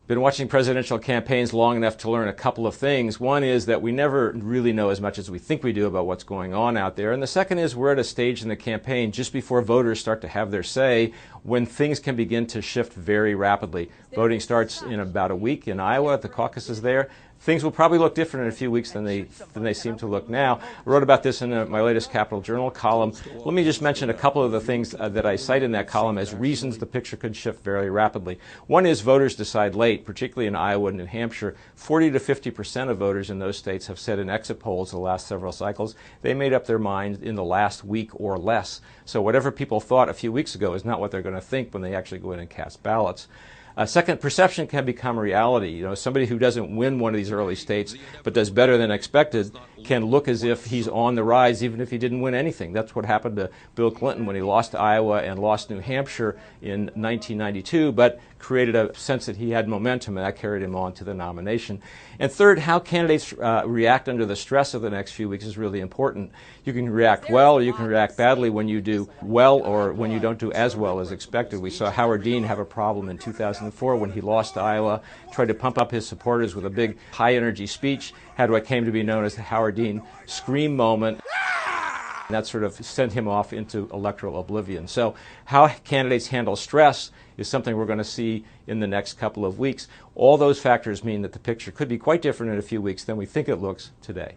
Been watching presidential campaigns long enough to learn a couple of things. One is that we never really know as much as we think we do about what's going on out there. And the second is we're at a stage in the campaign just before voters start to have their say when things can begin to shift very rapidly. Voting starts in about a week in Iowa. The caucus is there. Things will probably look different in a few weeks than they seem to look now. I wrote about this in my latest Capital Journal column. Let me just mention a couple of the things that I cite in that column as reasons the picture could shift very rapidly. One is voters decide late, particularly in Iowa and New Hampshire. 40 to 50% of voters in those states have said in exit polls the last several cycles they made up their mind in the last week or less. So whatever people thought a few weeks ago is not what they're going to think when they actually go in and cast ballots. Second, perception can become reality. You know, somebody who doesn't win one of these early states but does better than expected can look as if he's on the rise even if he didn't win anything. That's what happened to Bill Clinton when he lost Iowa and lost New Hampshire in 1992, but created a sense that he had momentum, and that carried him on to the nomination. And third, how candidates react under the stress of the next few weeks is really important. You can react well or you can react badly when you do well or when you don't do as well as expected. We saw Howard Dean have a problem in 2004 when he lost Iowa, tried to pump up his supporters with a big high-energy speech, had what came to be known as the Howard Dean scream moment. And that sort of sent him off into electoral oblivion. So how candidates handle stress is something we're going to see in the next couple of weeks. All those factors mean that the picture could be quite different in a few weeks than we think it looks today.